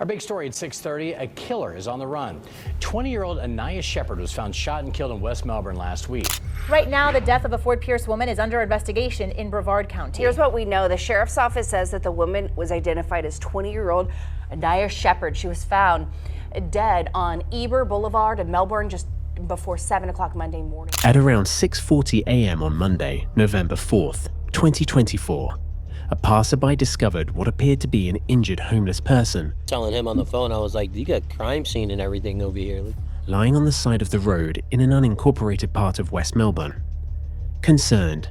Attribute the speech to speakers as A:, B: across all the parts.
A: Our big story at 6:30, a killer is on the run. 20-year-old Aniya Sheppard was found shot and killed in West Melbourne last week.
B: Right now, the death of a Fort Pierce woman is under investigation in Brevard County.
C: Here's what we know. The sheriff's office says that the woman was identified as 20-year-old Aniya Sheppard. She was found dead on Eber Boulevard in Melbourne just before 7 o'clock Monday morning.
D: At around 6:40 a.m. on Monday, November 4th, 2024, a passerby discovered what appeared to be an injured homeless person.
E: Telling him on the phone, I was like, you got a crime scene and everything over here.
D: Lying on the side of the road in an unincorporated part of West Melbourne. Concerned,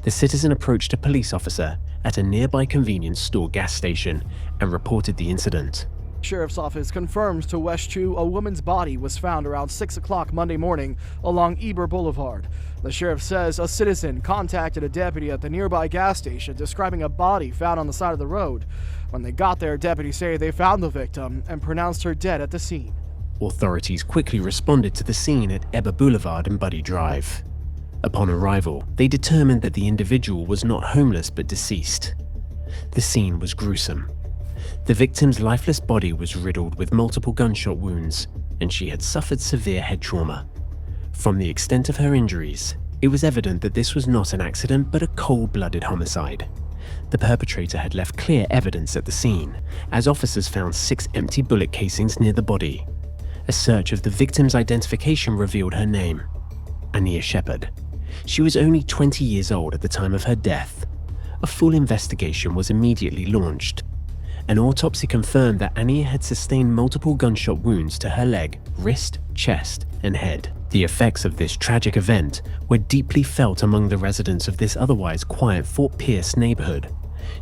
D: the citizen approached a police officer at a nearby convenience store gas station and reported the incident.
F: Sheriff's office confirms to West 2 a woman's body was found around 6 o'clock Monday morning along Eber Boulevard. The sheriff says a citizen contacted a deputy at the nearby gas station describing a body found on the side of the road. When they got there, deputies say they found the victim and pronounced her dead at the scene.
D: Authorities quickly responded to the scene at Eber Boulevard and Buddy Drive. Upon arrival, they determined that the individual was not homeless but deceased. The scene was gruesome. The victim's lifeless body was riddled with multiple gunshot wounds, and she had suffered severe head trauma. From the extent of her injuries, it was evident that this was not an accident but a cold-blooded homicide. The perpetrator had left clear evidence at the scene, as officers found 6 empty bullet casings near the body. A search of the victim's identification revealed her name, Aniya Sheppard. She was only 20 years old at the time of her death. A full investigation was immediately launched. An autopsy confirmed that Aniya had sustained multiple gunshot wounds to her leg, wrist, chest, and head. The effects of this tragic event were deeply felt among the residents of this otherwise quiet Fort Pierce neighborhood.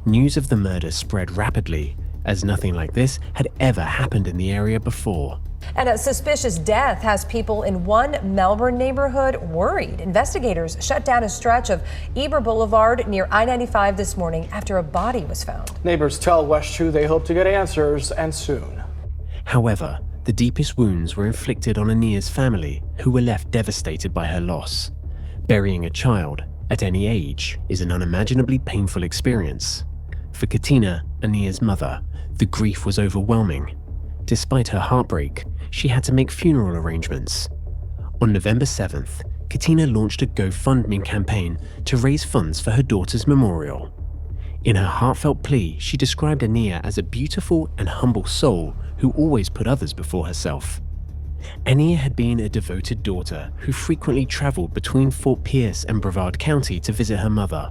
D: News of the murder spread rapidly, as nothing like this had ever happened in the area before.
G: And a suspicious death has people in one Melbourne neighborhood worried. Investigators shut down a stretch of Eber Boulevard near I-95 this morning after a body was found.
F: Neighbors tell West 2 they hope to get answers, and soon.
D: However, the deepest wounds were inflicted on Aniya's family, who were left devastated by her loss. Burying a child at any age is an unimaginably painful experience. For Katina, Aniya's mother, the grief was overwhelming. Despite her heartbreak, she had to make funeral arrangements. On November 7th, Katina launched a GoFundMe campaign to raise funds for her daughter's memorial. In her heartfelt plea, she described Aniya as a beautiful and humble soul who always put others before herself. Aniya had been a devoted daughter who frequently traveled between Fort Pierce and Brevard County to visit her mother.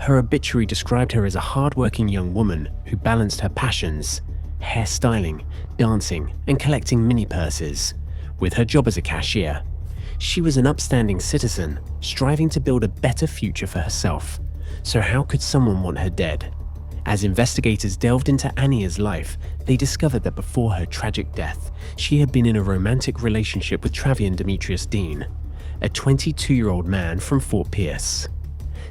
D: Her obituary described her as a hard-working young woman who balanced her passions, hairstyling, dancing, and collecting mini purses, with her job as a cashier. She was an upstanding citizen, striving to build a better future for herself. So how could someone want her dead? As investigators delved into Aniya's life, they discovered that before her tragic death, she had been in a romantic relationship with Travion Dean, a 22-year-old man from Fort Pierce.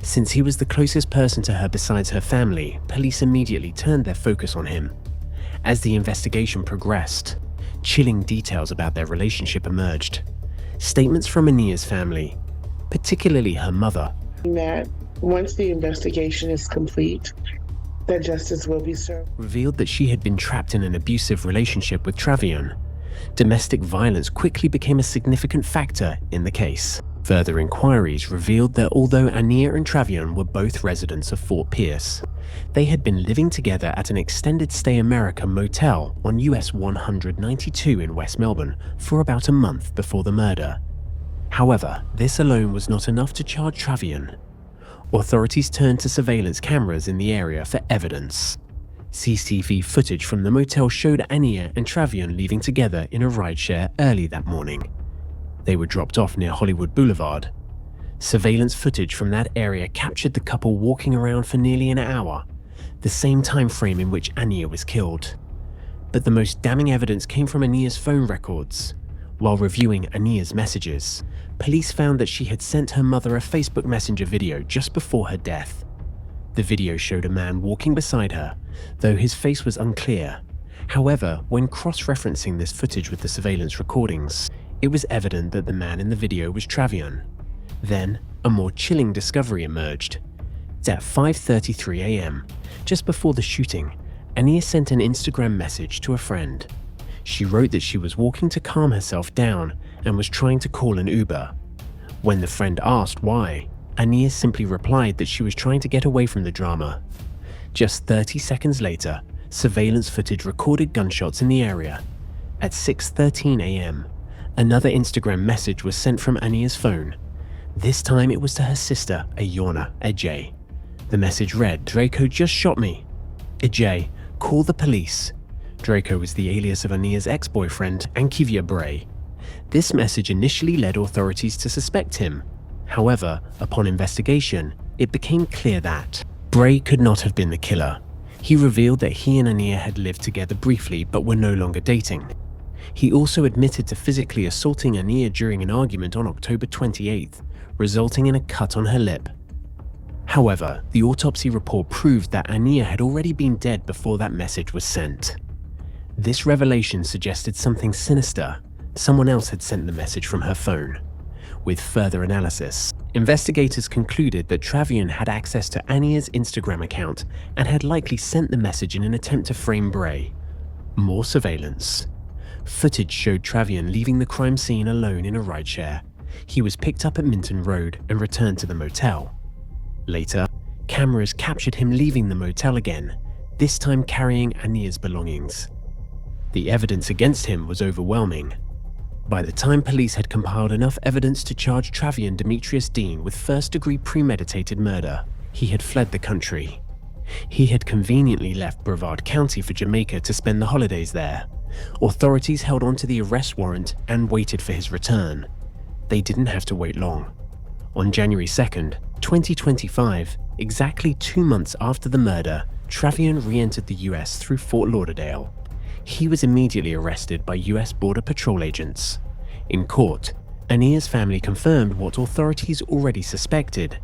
D: Since he was the closest person to her besides her family, police immediately turned their focus on him. As the investigation progressed, chilling details about their relationship emerged. Statements from Aniya's family, particularly her mother,
H: that once the investigation is complete, that justice will be served,
D: revealed that she had been trapped in an abusive relationship with Travion. Domestic violence quickly became a significant factor in the case. Further inquiries revealed that although Aniya and Travion were both residents of Fort Pierce, they had been living together at an extended stay America motel on US 192 in West Melbourne for about a month before the murder. However, this alone was not enough to charge Travion. Authorities turned to surveillance cameras in the area for evidence. CCTV footage from the motel showed Aniya and Travion leaving together in a rideshare early that morning. They were dropped off near Hollywood Boulevard. Surveillance footage from that area captured the couple walking around for nearly an hour, the same time frame in which Aniya was killed. But the most damning evidence came from Aniya's phone records. While reviewing Aniya's messages, police found that she had sent her mother a Facebook Messenger video just before her death. The video showed a man walking beside her, though his face was unclear. However, when cross-referencing this footage with the surveillance recordings, it was evident that the man in the video was Travion. Then, a more chilling discovery emerged. At 5:33 a.m., just before the shooting, Aniya sent an Instagram message to a friend. She wrote that she was walking to calm herself down and was trying to call an Uber. When the friend asked why, Aniya simply replied that she was trying to get away from the drama. Just 30 seconds later, surveillance footage recorded gunshots in the area. At 6:13 a.m., another Instagram message was sent from Aniya's phone. This time it was to her sister, Ayona Ejay. The message read, "Draco just shot me. Ejay, call the police." Draco was the alias of Aniya's ex-boyfriend, Ankivia Bray. This message initially led authorities to suspect him. However, upon investigation, it became clear that Bray could not have been the killer. He revealed that he and Aniya had lived together briefly but were no longer dating. He also admitted to physically assaulting Aniya during an argument on October 28th, resulting in a cut on her lip. However, the autopsy report proved that Aniya had already been dead before that message was sent. This revelation suggested something sinister. Someone else had sent the message from her phone. With further analysis, investigators concluded that Travion had access to Aniya's Instagram account and had likely sent the message in an attempt to frame Bray. More surveillance. Footage showed Travion leaving the crime scene alone in a rideshare. He was picked up at Minton Road and returned to the motel. Later, cameras captured him leaving the motel again, this time carrying Aniya's belongings. The evidence against him was overwhelming. By the time police had compiled enough evidence to charge Travion Dean with first-degree premeditated murder, he had fled the country. He had conveniently left Brevard County for Jamaica to spend the holidays there. Authorities held on to the arrest warrant and waited for his return. They didn't have to wait long. On January 2nd, 2025, exactly 2 months after the murder, Travion re-entered the US through Fort Lauderdale. He was immediately arrested by US Border Patrol agents. In court, Aniya's family confirmed what authorities already suspected.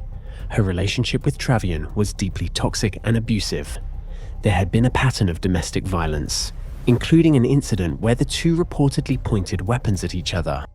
D: Her relationship with Travion was deeply toxic and abusive. There had been a pattern of domestic violence, including an incident where the two reportedly pointed weapons at each other.